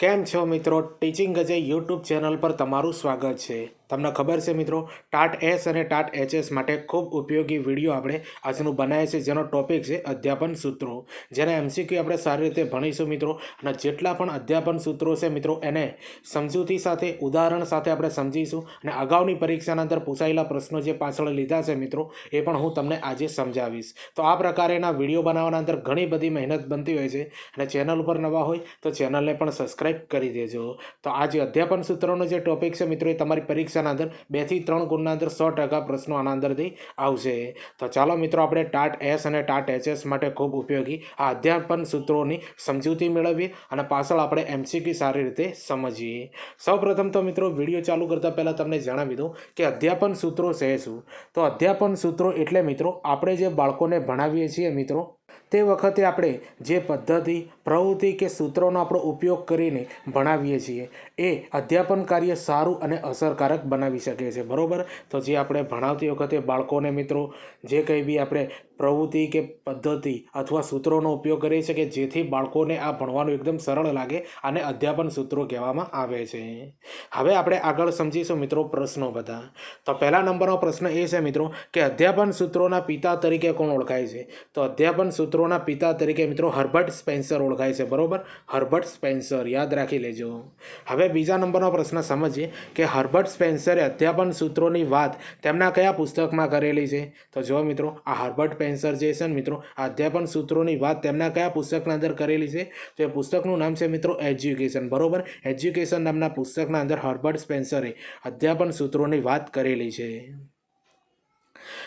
કેમ છો મિત્રો? ટીચિંગ અજય યુટ્યુબ ચેનલ પર તમારું સ્વાગત છે. તમને ખબર છે મિત્રો, ટાટ એસ અને ટાટ એચએસ માટે ખૂબ ઉપયોગી વિડીયો આપણે આજનું બનાવીએ છીએ, જેનો ટોપિક છે અધ્યાપન સૂત્રો, જેને એમસીક્યુ આપણે સારી રીતે ભણીશું મિત્રો. અને જેટલા પણ અધ્યાપન સૂત્રો છે મિત્રો, એને સમજૂતી સાથે, ઉદાહરણ સાથે આપણે સમજીશું. અને અગાઉની પરીક્ષાના અંદર પૂછાયેલા પ્રશ્નો જે પાછળ લીધા છે મિત્રો, એ પણ હું તમને આજે સમજાવીશ. તો આ પ્રકારેના વિડીયો બનાવવાના અંદર ઘણી બધી મહેનત બનતી હોય છે. અને ચેનલ ઉપર નવા હોય તો ચેનલને પણ સબસ્ક્રાઈબ કરી દેજો. તો આ જે અધ્યાપન સૂત્રોનો જે ટોપિક છે મિત્રો, એ તમારી પરીક્ષાના અંદર 2 થી 3 ગુણના અંદર 100% પ્રશ્નો આના અંદરથી આવશે. તો ચાલો મિત્રો, આપણે ટાટ એસ અને ટાટ એચએસ માટે ખૂબ ઉપયોગી આ અધ્યાપન સૂત્રોની સમજૂતી મેળવીએ અને પાછળ આપણે એમસીક્યુ સારી રીતે સમજીએ. સૌપ્રથમ તો મિત્રો, વિડીયો ચાલુ કરતા પહેલાં તમને જણાવી દઉં કે અધ્યાપન સૂત્રો છે શું. તો અધ્યાપન સૂત્રો એટલે મિત્રો, આપણે જે બાળકોને ભણાવીએ છીએ મિત્રો, તે વખતે આપણે જે પદ્ધતિ, પ્રવૃત્તિ કે સૂત્રોનો આપણો ઉપયોગ કરીને ભણાવીએ છીએ, એ અધ્યાપન કાર્ય સારું અને અસરકારક બનાવી શકે છે. બરાબર? તો જે આપણે ભણાવતી વખતે બાળકોને મિત્રો જે કંઈ બી આપણે પ્રવૃત્તિ કે પદ્ધતિ અથવા સૂત્રોનો ઉપયોગ કરીએ છીએ કે જેથી બાળકોને આ ભણવાનું એકદમ સરળ લાગે, આને અધ્યાપન સૂત્રો કહેવામાં આવે છે. હવે આપણે આગળ સમજીશું મિત્રો પ્રશ્નો બધા. તો પહેલા નંબરનો પ્રશ્ન એ છે મિત્રો કે અધ્યાપન સૂત્રોના પિતા તરીકે કોણ ઓળખાય છે? તો અધ્યાપન સૂત્રોના પિતા તરીકે મિત્રો હર્બર્ટ સ્પેન્સર ઓળખાય છે. બરોબર? હર્બર્ટ સ્પેન્સર, યાદ રાખી લેજો. હવે બીજા નંબરનો પ્રશ્ન સમજીએ કે હર્બર્ટ સ્પેન્સરે અધ્યાપન સૂત્રોની વાત તેમના કયા પુસ્તકમાં કરેલી છે? તો જો મિત્રો, આ હર્બર્ટ સ્પેન્સર જે છે ને મિત્રો, આ અધ્યાપન સૂત્રોની વાત તેમના કયા પુસ્તકના અંદર કરેલી છે? તો એ પુસ્તકનું નામ છે મિત્રો એજ્યુકેશન. બરોબર? એજ્યુકેશન નામના પુસ્તકના અંદર હર્બર્ટ સ્પેન્સરે અધ્યાપન સૂત્રોની વાત કરેલી છે.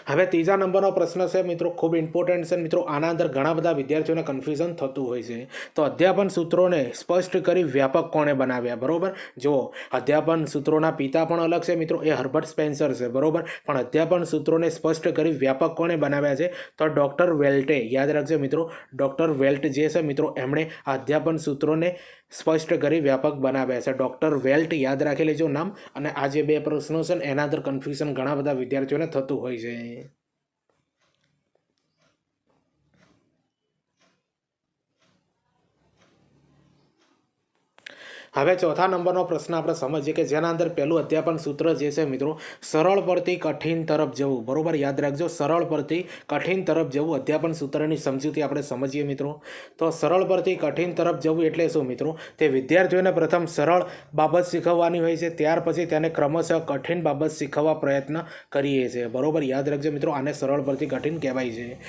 હવે ત્રીજા નંબરનો પ્રશ્ન છે મિત્રો, ખૂબ ઇમ્પોર્ટન્ટ છે મિત્રો. આના અંદર ઘણા બધા વિદ્યાર્થીઓને કન્ફ્યુઝન થતું હોય છે. તો અધ્યાપન સૂત્રોને સ્પષ્ટ કરી વ્યાપક કોણે બનાવ્યા? બરોબર? જો અધ્યાપન સૂત્રોના પિતા પણ અલગ છે મિત્રો, એ હર્બર્ટ સ્પેન્સર છે. બરોબર? પણ અધ્યાપન સૂત્રોને સ્પષ્ટ કરી વ્યાપક કોણે બનાવ્યા છે? તો ડૉક્ટર વેલ્ટે. યાદ રાખજો મિત્રો, ડૉક્ટર વેલ્ટ જે છે મિત્રો, એમણે અધ્યાપન સૂત્રોને સ્પષ્ટ કરી વ્યાપક બનાવ્યા છે. ડૉક્ટર વેલ્ટ, યાદ રાખી લેજો નામ. અને આ જે બે પ્રશ્નો છે ને, એના અંદર કન્ફ્યુઝન ઘણા બધા વિદ્યાર્થીઓને થતું હોય છે. હવે ચોથા નંબરનો પ્રશ્ન આપણે સમજીએ કે જેના અંદર પહેલું અધ્યાપન સૂત્ર જે છે મિત્રો, સરળ પરથી કઠિન તરફ જવું. બરોબર? યાદ રાખજો, સરળ પરથી કઠિન તરફ જવું. અધ્યાપન સૂત્રની સમજૂતી આપણે સમજીએ મિત્રો. તો સરળ પરથી કઠિન તરફ જવું એટલે શું મિત્રો? તે વિદ્યાર્થીઓને પ્રથમ સરળ બાબત શીખવવાની હોય છે, ત્યાર પછી તેને ક્રમશઃ કઠિન બાબત શીખવવા પ્રયત્ન કરીએ છીએ. બરોબર? યાદ રાખજો મિત્રો, આને સરળ પરથી કઠિન કહેવાય છે.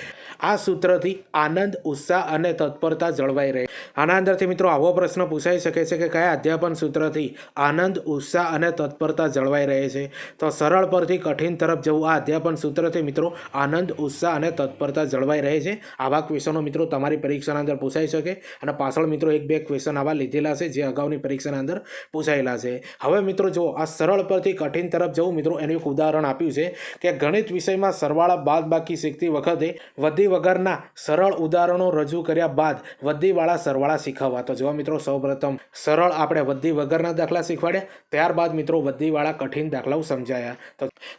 આ સૂત્રથી આનંદ, ઉત્સાહ અને તત્પરતા જળવાઈ રહે. આના અંદરથી મિત્રો આવો પ્રશ્ન પૂછાઈ શકે છે કે કયા અધ્યાપન સૂત્રથી આનંદ, ઉત્સાહ અને તત્પરતા જળવાઈ રહે છે? તો સરળ પરથી કઠિન તરફ જવું, આ અધ્યાપન સૂત્રથી મિત્રો આનંદ, ઉત્સાહ અને તત્પરતા જળવાઈ રહે છે. આવા ક્વેશ્ચનો મિત્રો તમારી પરીક્ષાના અંદર પૂછાઈ શકે. અને પાછળ મિત્રો 1-2 ક્વેશ્ચન આવા લીધેલા છે જે અગાઉની પરીક્ષાના અંદર પૂછાયેલા છે. હવે મિત્રો જો આ સરળ પરથી કઠિન તરફ જવું મિત્રો, એનું એક ઉદાહરણ આપ્યું છે કે ગણિત વિષયમાં સરવાળા બાદબાકી શીખતી વખતે વધી વગરના સરળ ઉદાહરણો રજૂ કર્યા બાદ વધીવાળા સરવાળા શીખવવા. તો જો મિત્રો, સૌપ્રથમ સરળ આપણે વધી વગરના દાખલા શીખવાડ્યા, ત્યારબાદ મિત્રો વધીવાળા કઠિન દાખલાઓ સમજાયા.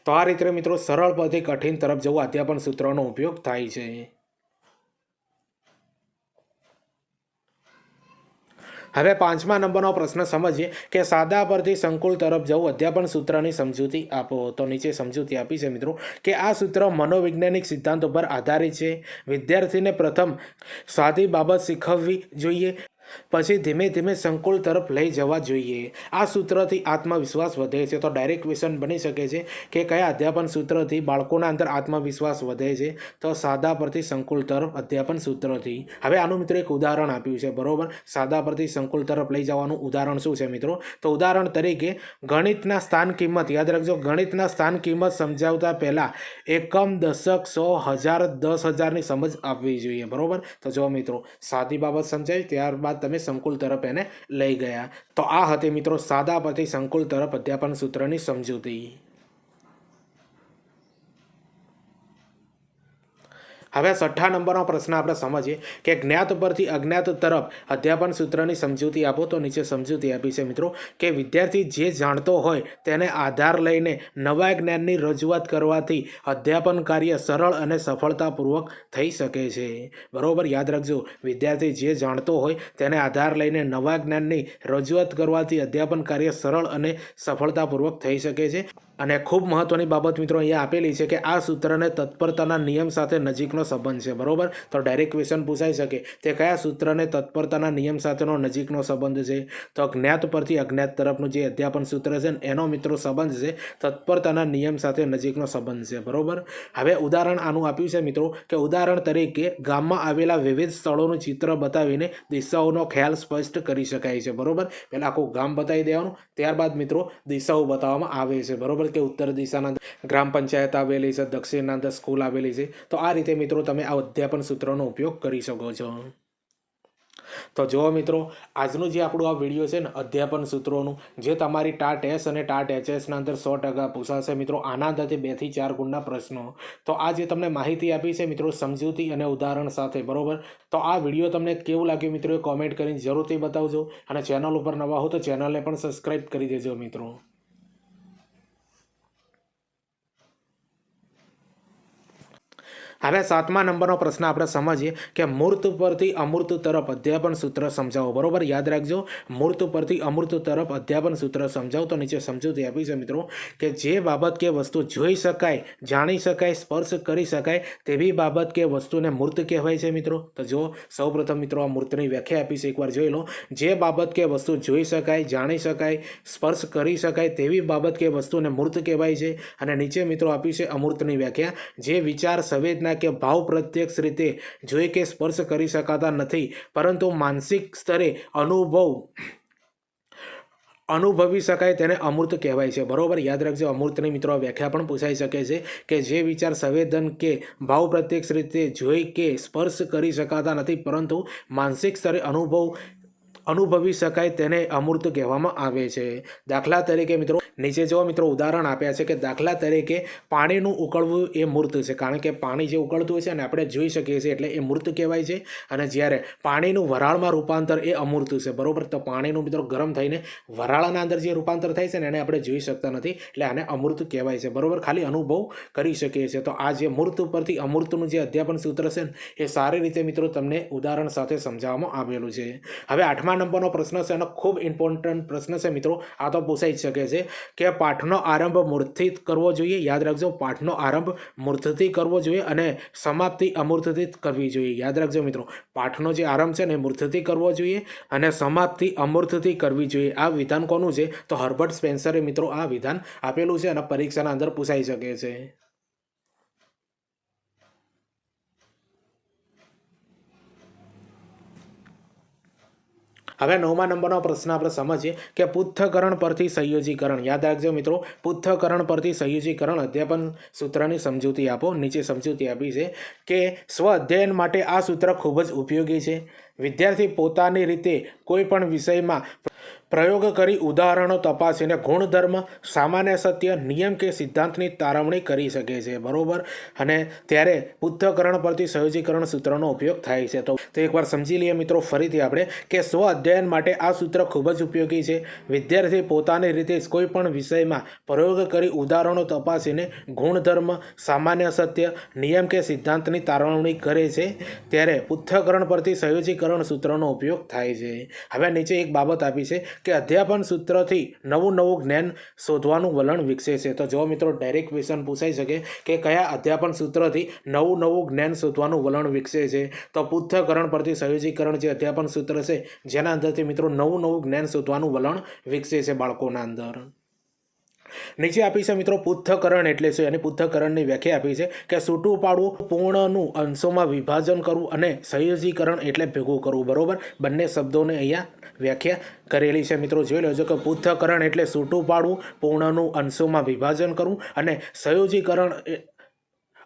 તો આ રીતે મિત્રો સરળ પરથી કઠિન તરફ જવું અધ્યાપન સૂત્રનો ઉપયોગ થાય છે. હવે 5મા નંબરનો પ્રશ્ન સમજીએ કે સાદા પરથી સંકુલ તરફ જવું, અધ્યાપન સૂત્રની સમજૂતી આપો. તો નીચે સમજૂતી આપી છે મિત્રો કે આ સૂત્ર મનોવૈજ્ઞાનિક સિદ્ધાંતો પર આધારિત છે. વિદ્યાર્થીને પ્રથમ સાદી બાબત શીખવવી જોઈએ, પછી ધીમે ધીમે સંકુલ તરફ લઈ જવા જોઈએ. આ સૂત્રથી આત્મવિશ્વાસ વધે છે. તો ડાયરેક્ટ ક્વેશ્ચન બની શકે છે કે કયા અધ્યાપન સૂત્રથી બાળકોના અંદર આત્મવિશ્વાસ વધે છે? તો સાદા પરથી સંકુલ તરફ અધ્યાપન સૂત્રથી. હવે આનું મિત્રો એક ઉદાહરણ આપ્યું છે. બરોબર? સાદા પરથી સંકુલ તરફ લઈ જવાનું ઉદાહરણ શું છે મિત્રો? તો ઉદાહરણ તરીકે ગણિતના સ્થાન કિંમત, યાદ રાખજો, ગણિતના સ્થાન કિંમત સમજાવતા પહેલા એકમ, દશક, 100, 1000, 10,000ની સમજ આપવી જોઈએ. બરોબર? તો જો મિત્રો, સાદી બાબત સમજાય, ત્યારબાદ તમે સંકુલ તરફ એને લઈ ગયા. તો આ હતી મિત્રો સાદા પરથી સંકુલ તરફ અધ્યાપન સૂત્રની સમજૂતી. હવે 6 નંબરનો પ્રશ્ન આપણે સમજીએ કે જ્ઞાત પરથી અજ્ઞાત તરફ અધ્યાપન સૂત્રની સમજૂતી આપો. તો નીચે સમજૂતી આપી છે મિત્રો કે વિદ્યાર્થી જે જાણતો હોય તેને આધાર લઈને નવા જ્ઞાનની રજૂઆત કરવાથી અધ્યાપન કાર્ય સરળ અને સફળતાપૂર્વક થઈ શકે છે. બરોબર, યાદ રાખજો, વિદ્યાર્થી જે જાણતો હોય તેને આધાર લઈને નવા જ્ઞાનની રજૂઆત કરવાથી અધ્યાપન કાર્ય સરળ અને સફળતાપૂર્વક થઈ શકે છે. અને ખૂબ મહત્વની બાબત મિત્રો અહીંયા આપેલી છે કે આ સૂત્રને તત્પરતાના નિયમ સાથે નજીકનો સંબંધ છે. બરોબર, તો ડાયરેક્ટ ક્વેશ્ચન પૂછાઈ શકે તે કયા સૂત્રને તત્પરતાના નિયમ સાથેનો નજીકનો સંબંધ છે? તો જ્ઞાત પરથી અજ્ઞાત તરફનું જે અધ્યાપન સૂત્ર છે એનો મિત્રો સંબંધ છે તત્પરતાના નિયમ સાથે નજીકનો સંબંધ છે. બરોબર, હવે ઉદાહરણ આનું આપ્યું છે મિત્રો કે ઉદાહરણ તરીકે ગામમાં આવેલા વિવિધ સ્થળોનું ચિત્ર બતાવીને દિશાઓનો ખ્યાલ સ્પષ્ટ કરી શકાય છે. બરોબર, પહેલાં આખું ગામ બતાવી દેવાનું, ત્યારબાદ મિત્રો દિશાઓ બતાવવામાં આવે છે. બરોબર, કે ઉત્તર દિશાના ગ્રામ પંચાયત આવેલી છે, દક્ષિણના અંદર સ્કૂલ આવેલી છે. તો આ રીતે મિત્રો તમે આ અધ્યાપન સૂત્રનો ઉપયોગ કરી શકો છો. તો જુઓ મિત્રો, આજનું જે આપણું આ વિડીયો છે ને અધ્યાપન સૂત્રોનું, જે તમારી ટાટ એસ અને ટાટ એચએસના અંદર 100% પૂછાશે મિત્રો. આના અંદરથી 2 થી 4 ગુણના પ્રશ્નો. તો આ જે તમને માહિતી આપી છે મિત્રો સમજૂતી અને ઉદાહરણ સાથે, બરોબર, તો આ વિડીયો તમને કેવું લાગ્યું મિત્રો એ કોમેન્ટ કરીને જરૂરથી બતાવજો. અને ચેનલ ઉપર નવા હો તો ચેનલને પણ સબસ્ક્રાઈબ કરી દેજો મિત્રો. હવે 7મા નંબરનો પ્રશ્ન આપણે સમજીએ કે મૂર્ત પરથી અમૂર્ત તરફ અધ્યાપન સૂત્ર સમજાવો. બરોબર, યાદ રાખજો, મૂર્ત પરથી અમૂર્ત તરફ અધ્યાપન સૂત્ર સમજાવો. તો નીચે સમજૂતી આપી છે મિત્રો કે જે બાબત કે વસ્તુ જોઈ શકાય, જાણી શકાય, સ્પર્શ કરી શકાય તેવી બાબત કે વસ્તુને મૂર્ત કહેવાય છે મિત્રો. તો જો સૌપ્રથમ મિત્રો આ મૂર્તની વ્યાખ્યા આપી છે, એકવાર જોઈ લો. જે બાબત કે વસ્તુ જોઈ શકાય, જાણી શકાય, સ્પર્શ કરી શકાય તેવી બાબત કે વસ્તુને મૂર્ત કહેવાય છે. અને નીચે મિત્રો આપી છે અમૂર્તની વ્યાખ્યા, જે વિચાર, સંવેદના કે ભાવ પ્રત્યક્ષ રીતે જોઈ કે સ્પર્શ કરી શકાતા નથી પરંતુ માનસિક સ્તરે અનુભવી શકાય તેને અમૂર્ત કહેવાય છે. બરોબર, યાદ રાખજો, અમૂર્તની મિત્રો વ્યાખ્યા પણ પૂછાઈ શકે છે કે જે વિચાર, સંવેદન કે ભાવ પ્રત્યક્ષ રીતે જોઈ કે સ્પર્શ કરી શકાતા નથી પરંતુ માનસિક સ્તરે અનુભવી શકાય તેને અમૂર્ત કહેવામાં આવે છે. દાખલા તરીકે મિત્રો નીચે જો મિત્રો ઉદાહરણ આપ્યા છે કે દાખલા તરીકે પાણીનું ઉકળવું એ મૂર્ત છે, કારણ કે પાણી જે ઉકળતું હોય છે અને આપણે જોઈ શકીએ છીએ એટલે એ મૂર્ત કહેવાય છે. અને જ્યારે પાણીનું વરાળમાં રૂપાંતર એ અમૂર્ત છે. બરોબર, તો પાણીનું મિત્રો ગરમ થઈને વરાળાના અંદર જે રૂપાંતર થાય છે ને એને આપણે જોઈ શકતા નથી એટલે આને અમૂર્ત કહેવાય છે. બરોબર, ખાલી અનુભવ કરી શકીએ છીએ. તો આ જે મૂર્ત પરથી અમૂર્તનું જે અધ્યાપન સૂત્ર છે ને એ સારી રીતે મિત્રો તમને ઉદાહરણ સાથે સમજાવવામાં આવેલું છે. હવે 8મા નંબરનો પ્રશ્ન છે, એનો ખૂબ ઇમ્પોર્ટન્ટ પ્રશ્ન છે મિત્રો. આ તો પૂછાઈ જ શકે છે કે પાઠનો આરંભ મૂર્તથી કરવો જોઈએ. યાદ રાખજો, પાઠનો આરંભ મૂર્તથી કરવો જોઈએ અને સમાપ્તિ અમૂર્તથી કરવી જોઈએ. યાદ રાખજો મિત્રો, પાઠનો જે આરંભ છે ને એ મૂર્તથી કરવો જોઈએ અને સમાપ્તિ અમૂર્તથી કરવી જોઈએ. આ વિધાન કોનું છે? તો હર્બર્ટ સ્પેન્સરે મિત્રો આ વિધાન આપેલું છે અને પરીક્ષાના અંદર પૂછાઈ શકે છે. હવે 9મા નંબરનો પ્રશ્ન આપણે સમજીએ કે પૃથ્થકરણ પરથી સંયોજીકરણ. યાદ રાખજો મિત્રો, પૃથ્થકરણ પરથી સંયોજીકરણ અધ્યાપન સૂત્રની સમજૂતી આપો. નીચે સમજૂતી આપી છે કે સ્વ અધ્યયન માટે આ સૂત્ર ખૂબ જ ઉપયોગી છે. વિદ્યાર્થી પોતાની રીતે કોઈ પણ વિષયમાં પ્રયોગ કરી ઉદાહરણો તપાસીને ગુણધર્મ, સામાન્ય સત્ય, નિયમ કે સિદ્ધાંતની તારવણી કરી શકે છે. બરોબર, અને ત્યારે પૃથ્થકરણ પરથી સંયોજીકરણ સૂત્રનો ઉપયોગ થાય છે. તો એકવાર સમજી લઈએ મિત્રો ફરીથી આપણે કે સ્વ અધ્યયન માટે આ સૂત્ર ખૂબ જ ઉપયોગી છે. વિદ્યાર્થી પોતાની રીતે કોઈ પણ વિષયમાં પ્રયોગ કરી ઉદાહરણો તપાસીને ગુણધર્મ, સામાન્ય સત્ય, નિયમ કે સિદ્ધાંતની તારવણી કરે છે ત્યારે પૃથ્થકરણ પરથી સંયોજીકરણ સૂત્રનો ઉપયોગ થાય છે. હવે નીચે એક બાબત આપી છે કે અધ્યાપન સૂત્રથી નવું જ્ઞાન શોધવાનું વલણ વિકસે છે. તો જો મિત્રો ડાયરેક્ટ ક્વેશ્ચન પૂછાઈ શકે કે કયા અધ્યાપન સૂત્રથી નવું જ્ઞાન શોધવાનું વલણ વિકસે છે? તો પૃથ્થકરણ પરથી સંયોજીકરણ જે અધ્યાપન સૂત્ર છે જેના અંદરથી મિત્રો નવું જ્ઞાન શોધવાનું વલણ વિકસે છે બાળકોના અંદર. નીચે આપી છે મિત્રો પૃથ્થકરણ એટલે શું, અને પૃથ્થકરણની વ્યાખ્યા આપી છે કે છૂટું પાડવું, પૂર્ણનું અંશોમાં વિભાજન કરવું અને સંયોજીકરણ એટલે ભેગું કરવું. બરોબર, બંને શબ્દોને અહીંયા વ્યાખ્યા કરેલી છે મિત્રો. જોઈ લેજો કે પૃથ્થકરણ એટલે છૂટું પાડવું, પૂર્ણનું અંશોમાં વિભાજન કરવું અને સંયોજીકરણ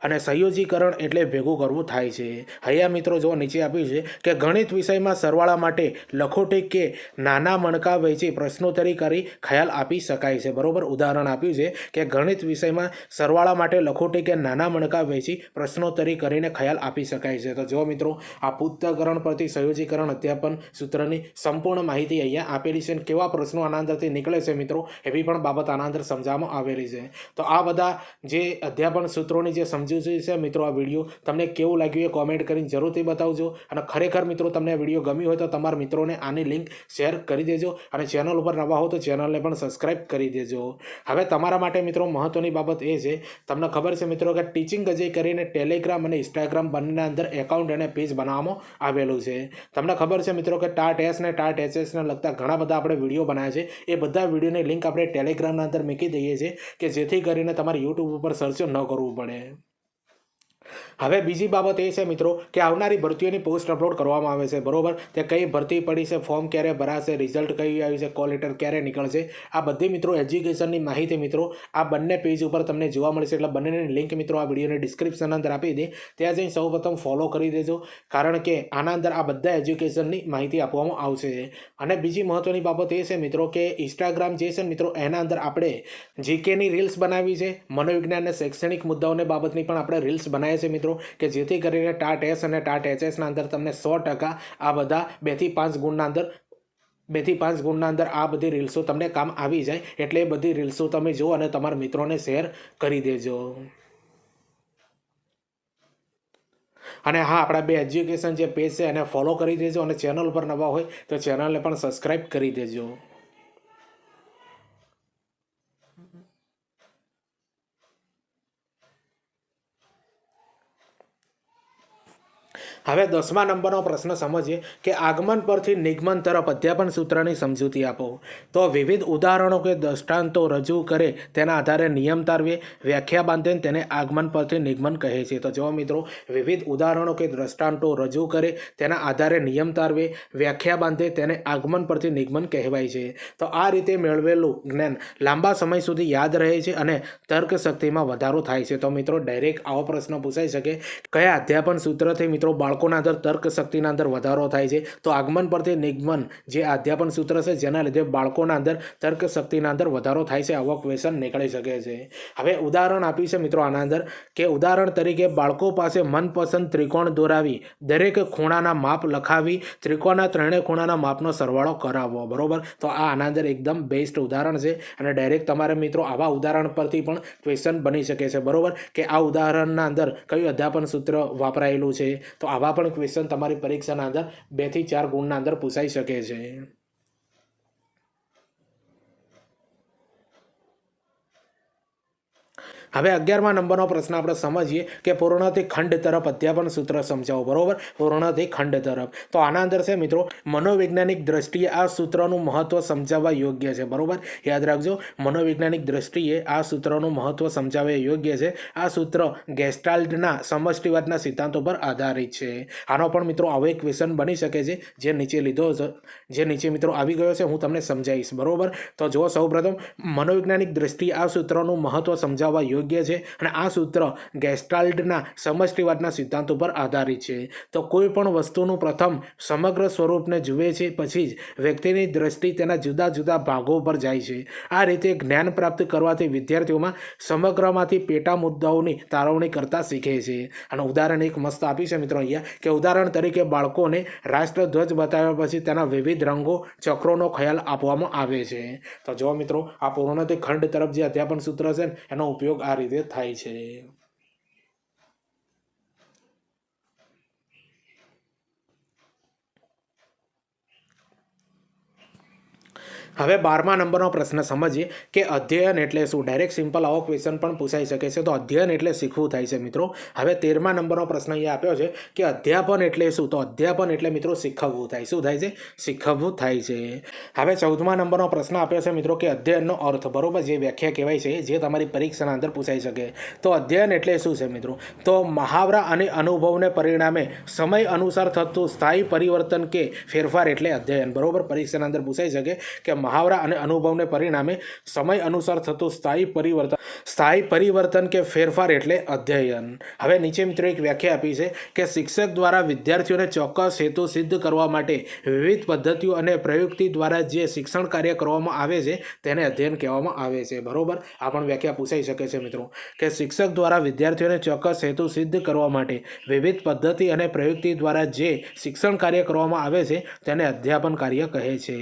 અને સંયોજીકરણ એટલે ભેગું કરવું થાય છે. અહીંયા મિત્રો જો નીચે આપ્યું છે કે ગણિત વિષયમાં સરવાળા માટે લખોટી કે નાના મણકા વહેંચી પ્રશ્નોત્તરી કરી ખ્યાલ આપી શકાય છે. બરોબર, ઉદાહરણ આપ્યું છે કે ગણિત વિષયમાં સરવાળા માટે લખોટી કે નાના મણકા વહેંચી પ્રશ્નોત્તરી કરીને ખ્યાલ આપી શકાય છે. તો જો મિત્રો આ પૃથ્થકરણ પરથી સંયોજીકરણ અધ્યાપન સૂત્રની સંપૂર્ણ માહિતી અહીંયા આપેલી છે અને કેવા પ્રશ્નો આના અંદરથી નીકળે છે મિત્રો એવી પણ બાબત આના અંદર સમજાવવામાં આવેલી છે. તો આ બધા જે અધ્યાપન સૂત્રોની જે સમજૂતી છે મિત્રો, આ વિડીયો તમને કેવું લાગ્યું એ કોમેન્ટ કરીને જરૂરથી બતાવજો. અને ખરેખર મિત્રો તમને આ વિડીયો ગમ્યો હોય તો તમારા મિત્રોને આની લિંક શેર કરી દેજો અને ચેનલ ઉપર નવા હો તો ચેનલને પણ સબસ્ક્રાઈબ કરી દેજો. હવે તમારા માટે મિત્રો મહત્વની બાબત એ છે, તમને ખબર છે મિત્રો કે ટીચિંગ અજય કરીને ટેલિગ્રામ અને ઇન્સ્ટાગ્રામ બંનેના અંદર એકાઉન્ટ અને પેજ બનાવવામાં આવેલું છે. તમને ખબર છે મિત્રો કે ટાટ એસ ને ટાટ એચએસને લગતા ઘણા બધા આપણે વિડીયો બનાવ્યા છે. એ બધા વિડીયોની લિંક આપણે ટેલિગ્રામના અંદર મૂકી દઈએ છીએ કે જેથી કરીને તમારે યુટ્યુબ ઉપર સર્ચ ન કરવું પડે. હવે બીજી બાબત એ છે મિત્રો કે આવનારી ભરતીઓની પોસ્ટ અપલોડ કરવામાં આવે છે. બરોબર, તે કઈ ભરતી પડી છે, ફોર્મ ક્યારે ભરાશે, રિઝલ્ટ કઈ આવ્યું છે, કોલ લેટર ક્યારે નીકળશે, આ બધી મિત્રો એજ્યુકેશનની માહિતી મિત્રો આ બંને પેજ ઉપર તમને જોવા મળશે. એટલે બંનેની લિંક મિત્રો આ વિડીયોની ડિસ્ક્રિપ્શન અંદર આપી દે, ત્યાં જઈને સૌપ્રથમ ફોલો કરી દેજો, કારણ કે આના અંદર આ બધા એજ્યુકેશનની માહિતી આપવામાં આવશે. અને બીજી મહત્વની બાબત એ છે મિત્રો કે ઇન્સ્ટાગ્રામ જે છે મિત્રો એના અંદર આપણે જીકેની રીલ્સ બનાવી છે, મનોવિજ્ઞાન અને શૈક્ષણિક મુદ્દાઓની બાબતની પણ આપણે રીલ્સ બનાવીએ છીએ મિત્રો, કે જેથી કરીને ટાટ એસ અને ટાટ એચએસના અંદર તમને 100% આ બધા 2 થી 5 ગુણના અંદર આ બધી રીલ્સો તમને કામ આવી જાય. એટલે એ બધી રીલ્સો તમે જુઓ અને તમારા મિત્રોને શેર કરી દેજો. અને હા, આપણા બે એજ્યુકેશન જે પેજ છે એને ફોલો કરી દેજો અને ચેનલ પર નવા હોય તો ચેનલને પણ સબસ્ક્રાઈબ કરી દેજો. હવે 10મા નંબરનો પ્રશ્ન સમજીએ કે આગમન પરથી નિગમન તરફ અધ્યાપન સૂત્રની સમજૂતી આપો. તો વિવિધ ઉદાહરણો કે દૃષ્ટાંતો રજૂ કરે તેના આધારે નિયમ તારવે, વ્યાખ્યા બાંધે તેને આગમન પરથી નિગમન કહે છે. તો જો મિત્રો વિવિધ ઉદાહરણો કે દૃષ્ટાંતો રજૂ કરે તેના આધારે નિયમ તારવે, વ્યાખ્યા બાંધે તેને આગમન પરથી નિગમન કહેવાય છે. તો આ રીતે મેળવેલું જ્ઞાન લાંબા સમય સુધી યાદ રહે છે અને તર્ક શક્તિમાં વધારો થાય છે. તો મિત્રો ડાયરેક્ટ આવો પ્રશ્ન પૂછાઈ શકે, કયા અધ્યાપન સૂત્રથી મિત્રો બાળકોના અંદર તર્ક શક્તિના અંદર વધારો થાય છે? તો આગમન પરથી નિગમન જે અધ્યાપન સૂત્ર છે જેના લીધે બાળકોના અંદર તર્ક શક્તિના અંદર વધારો થાય છે, આવો ક્વેશ્ચન નીકળી શકે છે. હવે ઉદાહરણ આપ્યું છે મિત્રો આના અંદર કે ઉદાહરણ તરીકે બાળકો પાસે મનપસંદ ત્રિકોણ દોરાવી દરેક ખૂણાના માપ લખાવી ત્રિકોણના ત્રણેય ખૂણાના માપનો સરવાળો કરાવવો. બરોબર, તો આ આના અંદર એકદમ બેસ્ટ ઉદાહરણ છે અને ડાયરેક્ટ તમારે મિત્રો આવા ઉદાહરણ પરથી પણ ક્વેશ્ચન બની શકે છે. બરોબર, કે આ ઉદાહરણના અંદર કયું અધ્યાપન સૂત્ર વાપરાયેલું છે. તો આવા પણ ક્વેશ્ચન તમારી પરીક્ષાના અંદર 2 થી 4 ગુણના અંદર પૂછાઈ શકે છે. હવે 11મા નંબરનો પ્રશ્ન આપણે સમજીએ કે પૂર્ણથી ખંડ તરફ અધ્યાપન સૂત્ર સમજાવો. બરોબર, પૂર્ણથી ખંડ તરફ. તો આના અંદર છે મિત્રો મનોવૈજ્ઞાનિક દ્રષ્ટિએ આ સૂત્રનું મહત્વ સમજાવવા યોગ્ય છે. બરોબર, યાદ રાખજો, મનોવૈજ્ઞાનિક દ્રષ્ટિએ આ સૂત્રનું મહત્વ સમજાવવા યોગ્ય છે. આ સૂત્ર ગેસ્ટાલ્ટના સમષ્ટિવાદના સિદ્ધાંતો પર આધારિત છે. આનો પણ મિત્રો આવો એક ક્વેશ્ચન બની શકે છે જે નીચે લીધો જે નીચે મિત્રો આવી ગયો છે, હું તમને સમજાવીશ. બરોબર, તો જો સૌપ્રથમ મનોવૈજ્ઞાનિક દ્રષ્ટિએ આ સૂત્રનું મહત્વ સમજાવવા યોગ્ય છે અને આ સૂત્ર ગેસ્ટાલ્ટના સમષ્ટિવાદના સિદ્ધાંતો પર આધારિત છે. તો કોઈ પણ વસ્તુનું પ્રથમ સમગ્ર સ્વરૂપને જુએ છે, પછી જ વ્યક્તિની દ્રષ્ટિ તેના જુદા જુદા ભાગો પર જાય છે. આ રીતે જ્ઞાન પ્રાપ્ત કરવાથી વિદ્યાર્થીઓમાં સમગ્રમાંથી પેટા મુદ્દાઓની તારવણી કરતા શીખે છે. અને ઉદાહરણ એક મસ્ત આપી છે મિત્રો અહીંયા કે ઉદાહરણ તરીકે બાળકોને રાષ્ટ્રધ્વજ બતાવ્યા પછી તેના વિવિધ રંગો ચક્રોનો ખ્યાલ આપવામાં આવે છે. તો જો મિત્રો આ પૂર્ણથી ખંડ તરફ જે અધ્યાપન સૂત્ર છે એનો ઉપયોગ આ રીતે થાય છે. હવે 12મા નંબરનો પ્રશ્ન સમજીએ કે અધ્યયન એટલે શું. ડાયરેક્ટ સિમ્પલ આવો ક્વેશ્ચન પણ પૂછાઈ શકે છે. તો અધ્યયન એટલે શીખવું થાય છે મિત્રો. હવે 13મા નંબરનો પ્રશ્ન અહીંયા આપ્યો છે કે અધ્યાપન એટલે શું. તો અધ્યાપન એટલે મિત્રો શીખવવું થાય. શું થાય છે? શીખવવું થાય છે. હવે 14મા નંબરનો પ્રશ્ન આપ્યો છે મિત્રો કે અધ્યયનનો અર્થ. બરોબર, જે વ્યાખ્યા કહેવાય છે જે તમારી પરીક્ષાના અંદર પૂછાઈ શકે. તો અધ્યયન એટલે શું છે મિત્રો? તો મહાવરા અને અનુભવને પરિણામે સમય અનુસાર થતું સ્થાયી પરિવર્તન કે ફેરફાર એટલે અધ્યયન. બરોબર, પરીક્ષાના અંદર પૂછાઈ શકે કે કે મહાવરા અને અનુભવને પરિણામે સમય અનુસાર થતું સ્થાયી પરિવર્તન કે ફેરફાર એટલે અધ્યયન. હવે નીચે મિત્રો એક વ્યાખ્યા આપી છે કે શિક્ષક દ્વારા વિદ્યાર્થીઓને ચોક્કસ હેતુ સિદ્ધ કરવા માટે વિવિધ પદ્ધતિઓ અને પ્રયુક્તિ દ્વારા જે શિક્ષણ કાર્ય કરવામાં આવે છે તેને અધ્યયન કહેવામાં આવે છે. બરોબર, આ પણ વ્યાખ્યા પૂછાઈ શકે છે મિત્રો કે શિક્ષક દ્વારા વિદ્યાર્થીઓને ચોક્કસ હેતુ સિદ્ધ કરવા માટે વિવિધ પદ્ધતિ અને પ્રયુક્તિ દ્વારા જે શિક્ષણ કાર્ય કરવામાં આવે છે તેને અધ્યાપન કાર્ય કહે છે.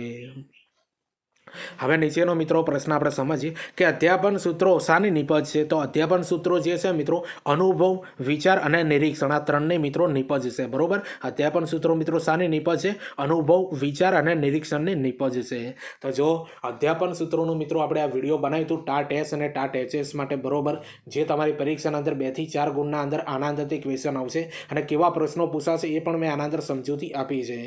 હવે નીચેનો મિત્રો પ્રશ્ન આપણે સમજીએ કે અધ્યાપન સૂત્રો શાની નિપજ છે. તો અધ્યાપન સૂત્રો જે છે મિત્રો અનુભવ, વિચાર અને નિરીક્ષણ, આ ત્રણની મિત્રો નિપજ છે. બરોબર, અધ્યાપન સૂત્રો મિત્રો શાની નિપજ છે? અનુભવ, વિચાર અને નિરીક્ષણની નિપજ છે. તો જો અધ્યાપન સૂત્રોનું મિત્રો આપણે આ વિડીયો બનાવ્યું હતું ટાટ એસ અને ટાટ એચએસ માટે. બરોબર, જે તમારી પરીક્ષાના અંદર 2 થી 4 ગુણના અંદર આના અંદરથી ક્વેશ્ચન આવશે અને કેવા પ્રશ્નો પૂછાશે એ પણ મેં આના અંદર સમજૂતી આપી છે.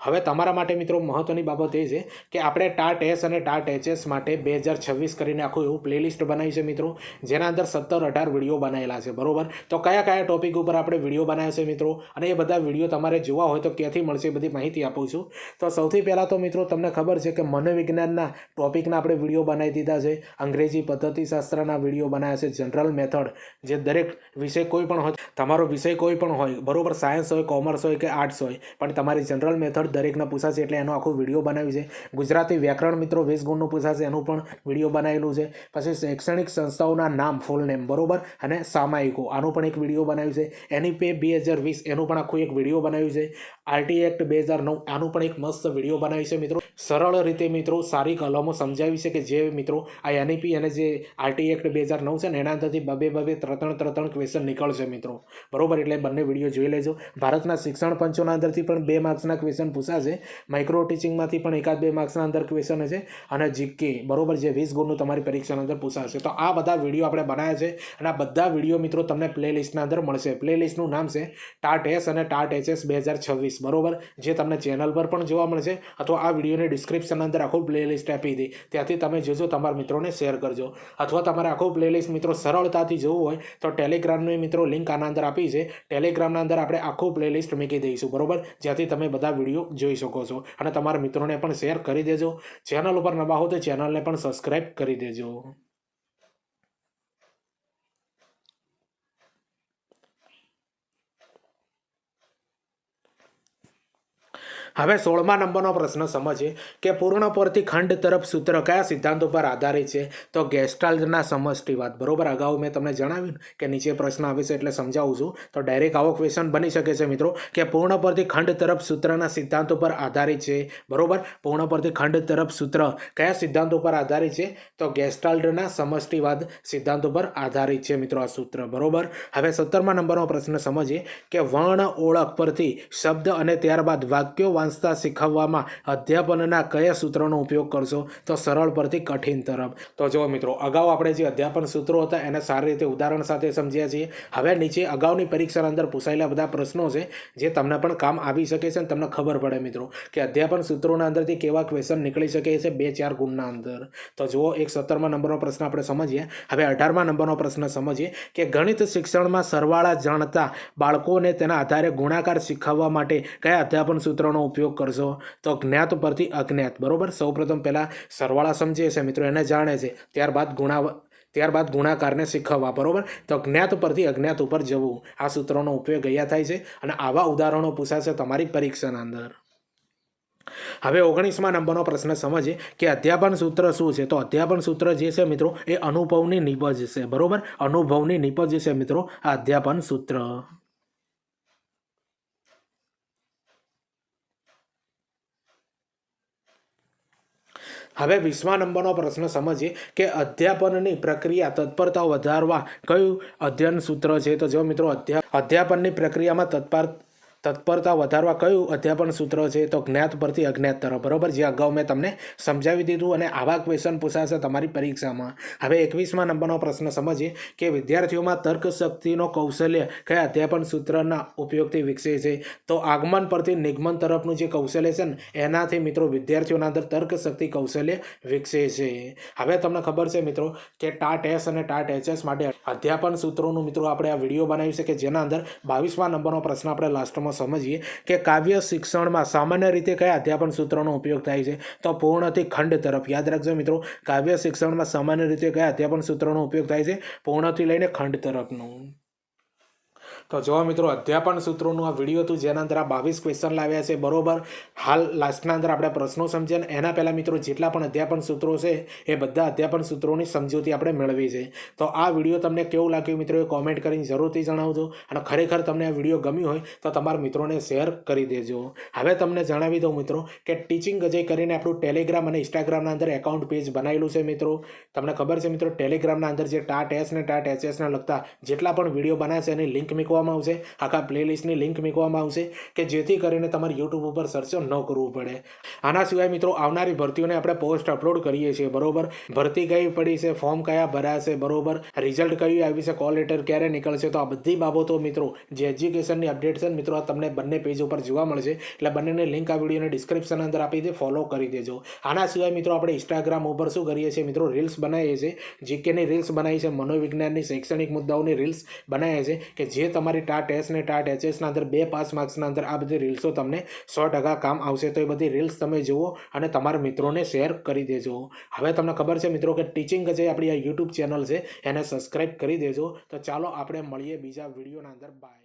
હવે તમારા માટે મિત્રો મહત્વની બાબત એ છે કે આપણે ટાટ એસ અને ટાટ એચએસ માટે 2026 કરીને આખું એવું પ્લેલિસ્ટ બનાવી છે મિત્રો, જેના અંદર 17-18 વિડીયો બનાવેલા છે. બરોબર, તો કયા કયા ટોપિક ઉપર આપણે વિડીયો બનાવ્યા છે મિત્રો, અને એ બધા વિડીયો તમારે જોવા હોય તો ક્યાંથી મળશે એ બધી માહિતી આપું છું. તો સૌથી પહેલાં તો મિત્રો તમને ખબર છે કે મનોવિજ્ઞાનના ટોપિકના આપણે વિડીયો બનાવી દીધા છે, અંગ્રેજી પદ્ધતિશાસ્ત્રના વિડીયો બનાવ્યા છે, જનરલ મેથડ, જે દરેક વિષય કોઈ પણ હોય, તમારો વિષય કોઈ પણ હોય, બરોબર, સાયન્સ હોય, કોમર્સ હોય કે આર્ટ્સ હોય, પણ તમારી જનરલ મેથડ દરેકના પૂછાશે એટલે એનો આખું વિડીયો બનાવ્યું છે. ગુજરાતી વ્યાકરણ મિત્રો 20 ગુણનું પૂછાશે, એનું પણ વિડીયો બનાવેલું છે. પછી શૈક્ષણિક સંસ્થાઓના નામ, ફૂલ નેમ, બરોબર, અને સામાયિકો, આનું પણ એક વિડીયો બનાવ્યું છે. એનઈપી 2020 એનું પણ આખું એક વિડીયો બનાવ્યું છે. આરટી એક્ટ 2009 આનું પણ એક મસ્ત વિડીયો બનાવ્યું છે મિત્રો. સરળ રીતે મિત્રો સારી કલમો સમજાવી છે કે જે મિત્રો આ એનઈપી અને જે આરટી એક્ટ 2009 છે ને એના અંદરથી 2-3 ક્વેશ્ચન નીકળશે મિત્રો. બરોબર, એટલે બંને વિડીયો જોઈ લેજો. ભારતના શિક્ષણ પંચોના અંદરથી પણ 2 માર્ક્સના ક્વેશ્ચન પૂછાશે, માઇક્રો ટીચિંગમાંથી પણ 1-2 માર્ક્સના અંદર ક્વેશ્ચન છે, અને જીકે, બરોબર, જે 20 ગુણનું તમારી પરીક્ષાના અંદર પૂછાશે. તો આ બધા વિડીયો આપણે બનાવ્યા છે અને આ બધા વિડીયો મિત્રો તમને પ્લેલિસ્ટના અંદર મળશે. પ્લેલિસ્ટનું નામ છે ટાટ એસ અને ટાટ એચએસ 2026. બરોબર, જે તમને ચેનલ પર પણ જોવા મળશે અથવા આ વિડીયોની ડિસ્ક્રિપ્શન અંદર આખું પ્લેલિસ્ટ આપી હતી, ત્યાંથી તમે જોજો, તમારા મિત્રોને શેર કરજો. અથવા તમારે આખું પ્લેલિસ્ટ મિત્રો સરળતાથી જોવું હોય તો ટેલિગ્રામની મિત્રો લિંક આના અંદર આપી છે. ટેલિગ્રામના અંદર આપણે આખું પ્લેલિસ્ટ મૂકી દઈશું. બરોબર, જ્યાંથી તમે બધા વિડીયો જોઈ શકો છો, અને તમારા મિત્રોને પણ શેર કરી દેજો. ચેનલ ઉપર નવા હો તો ચેનલને પણ સબસ્ક્રાઇબ કરી દેજો. હવે 16મા નંબરનો પ્રશ્ન સમજીએ કે પૂર્ણ પરથી ખંડ તરફ સૂત્ર કયા સિદ્ધાંતો પર આધારિત છે. તો ગેસ્ટાલ્ટના સમષ્ટિવાદ. બરોબર, અગાઉ મેં તમને જણાવ્યું કે નીચે પ્રશ્ન આવે છે એટલે સમજાવું છું. તો ડાયરેક્ટ આવો ક્વેશ્ચન બની શકે છે મિત્રો કે પૂર્ણ પરથી ખંડ તરફ સૂત્રના સિદ્ધાંતો પર આધારિત છે. બરોબર, પૂર્ણ પરથી ખંડ તરફ સૂત્ર કયા સિદ્ધાંતો પર આધારિત છે. તો ગેસ્ટાલ્ટના સમષ્ટિવાદ સિદ્ધાંતો પર આધારિત છે મિત્રો આ સૂત્ર. બરોબર, હવે 17મા નંબરનો પ્રશ્ન સમજીએ કે વર્ણ ઓળખ પરથી શબ્દ અને ત્યારબાદ વાક્યો વાંચતા શીખવવામાં અધ્યાપનના કયા સૂત્રનો ઉપયોગ કરશો. તો સરળ પરથી કઠિન તરફ. તો જો મિત્રો અગાઉ આપણે જે અધ્યાપન સૂત્રો હતા એને સારી રીતે ઉદાહરણ સાથે સમજ્યા છીએ. હવે નીચે અગાઉની પરીક્ષાના અંદર પૂછાયેલા બધા પ્રશ્નો છે જે તમને પણ કામ આવી શકે છે અને તમને ખબર પડે મિત્રો કે અધ્યાપન સૂત્રોના અંદરથી કેવા ક્વેશ્ચન નીકળી શકે છે 2-4 ગુણના અંદર. તો જુઓ, એક 17મા નંબરનો પ્રશ્ન આપણે સમજીએ. હવે 18મા નંબરનો પ્રશ્ન સમજીએ કે ગણિત શિક્ષણમાં સરવાળા જાણતા બાળકોને તેના આધારે ગુણાકાર શીખવવા માટે કયા અધ્યાપન સૂત્રનો ઉપયોગ કરશો. તો જ્ઞાત પરથી અજ્ઞાત. બરોબર, સૌપ્રથમ પહેલા સરવાળા સમજે છે મિત્રો, એને જાણે છે, ત્યારબાદ ગુણાકારને શીખવવા. બરોબર, તો જ્ઞાત પરથી અજ્ઞાત ઉપર જવું, આ સૂત્રોનો ઉપયોગ અહીંયા થાય છે અને આવા ઉદાહરણો પૂછાશે તમારી પરીક્ષાના અંદર. હવે 19મા નંબરનો પ્રશ્ન સમજીએ કે અધ્યાપન સૂત્ર શું છે. તો અધ્યાપન સૂત્ર જે છે મિત્રો એ અનુભવની નિપજ છે. બરોબર, અનુભવની નિપજ છે મિત્રો આ અધ્યાપન સૂત્ર. હવે 20મા નંબરનો પ્રશ્ન સમજીએ કે અધ્યાપનની પ્રક્રિયા તત્પરતા વધારવા કયું અધ્યયન સૂત્ર છે. તો જો મિત્રો અધ્યાપનની પ્રક્રિયામાં તત્પરતા વધારવા કયું અધ્યાપન સૂત્ર છે. તો જ્ઞાત પરથી અજ્ઞાત તરફ. બરોબર, જે અગાઉ મેં તમને સમજાવી દીધું અને આવા ક્વેશ્ચન પૂછાશે તમારી પરીક્ષામાં. હવે 21મા નંબરનો પ્રશ્ન સમજીએ કે વિદ્યાર્થીઓમાં તર્ક શક્તિનો કૌશલ્ય કયા અધ્યાપન સૂત્રના ઉપયોગથી વિકસે છે. તો આગમન પરથી નિગમન તરફનું જે કૌશલ્ય છે ને એનાથી મિત્રો વિદ્યાર્થીઓના અંદર તર્ક શક્તિ કૌશલ્ય વિકસે છે. હવે તમને ખબર છે મિત્રો કે ટાટ એસ અને ટાટ એચએસ માટે અધ્યાપન સૂત્રોનું મિત્રો આપણે આ વિડીયો બનાવ્યું છે કે જેના અંદર 22મા નંબરનો પ્રશ્ન આપણે લાસ્ટમાં વિડીયોમાં સમજીએ કે કાવ્ય શિક્ષણમાં સામાન્ય રીતે કયા અધ્યાપન સૂત્રોનો ઉપયોગ થાય છે. તો પૂર્ણથી ખંડ તરફ યાદ રાખજો મિત્રો, કાવ્ય શિક્ષણમાં સામાન્ય રીતે કયા અધ્યાપન સૂત્રોનો ઉપયોગ થાય છે? પૂર્ણથી લઈને ખંડ તરફનું. તો જો મિત્રો અધ્યાપન સૂત્રોનું આ વિડીયો હતું જેના અંદર આ 22 ક્વેશ્ચન લાવ્યા છે બરોબર. હાલ લાસ્ટના અંદર આપણે પ્રશ્નો સમજ્યા અને એના પહેલાં મિત્રો જેટલા પણ અધ્યાપન સૂત્રો છે એ બધા અધ્યાપન સૂત્રોની સમજૂતી આપણે મેળવી છે. તો આ વિડીયો તમને કેવું લાગ્યું મિત્રો એ કોમેન્ટ કરીને જરૂરથી જણાવજો અને ખરેખર તમને આ વિડીયો ગમ્યું હોય તો તમારા મિત્રોને શેર કરી દેજો. હવે તમને જણાવી દઉં મિત્રો કે ટીચિંગ અજય કરીને આપણું ટેલિગ્રામ અને ઇન્સ્ટાગ્રામના અંદર એકાઉન્ટ પેજ બનાવેલું છે મિત્રો. તમને ખબર છે મિત્રો ટેલિગ્રામના અંદર જે ટાટ એસ ને ટાટ એચએસને લગતા જેટલા પણ વિડીયો બનાવે છે એની લિંક મૂકવામાં આવશે, આખા પ્લેલિસ્ટની લિંક મૂકવામાં આવશે કે જેથી કરીને તમારે યુટ્યુબ ઉપર સર્ચ ન કરવું પડે. આના સિવાય મિત્રો આવનારી ભરતીઓને આપણે પોસ્ટ અપલોડ કરીએ છીએ બરોબર. ભરતી કઈ પડી છે, ફોર્મ કયા ભરાશે બરોબર, રિઝલ્ટ કયું આવ્યું છે, કોલ લેટર ક્યારે નીકળશે, તો આ બધી બાબતો મિત્રો જે એજ્યુકેશનની અપડેટ છે મિત્રો આ તમને બંને પેજ ઉપર જોવા મળશે. એટલે બંનેની લિંક આ વિડીયોની ડિસ્ક્રિપ્શન અંદર આપી દે, ફોલો કરી દેજો. આના સિવાય મિત્રો આપણે ઇન્સ્ટાગ્રામ ઉપર શું કરીએ છીએ મિત્રો, રીલ્સ બનાવીએ છીએ. જીકેની રીલ્સ બનાવી છે, મનોવિજ્ઞાનની શૈક્ષણિક મુદ્દાઓની રીલ્સ બનાવીએ છીએ કે જે તમારી ટાટ એસ ને ટાટ એચએસના અંદર 2-5 માર્ક્સના અંદર આ બધી રીલ્સો તમને 100% કામ આવશે. તો એ બધી રીલ્સ તમે જુઓ અને તમારા મિત્રોને શેર કરી દેજો. હવે તમને ખબર છે મિત્રો કે ટીચિંગ જે આપણી આ યુટ્યુબ ચેનલ છે એને સબસ્ક્રાઈબ કરી દેજો. તો ચાલો આપણે મળીએ બીજા વિડીયોના અંદર. બાય.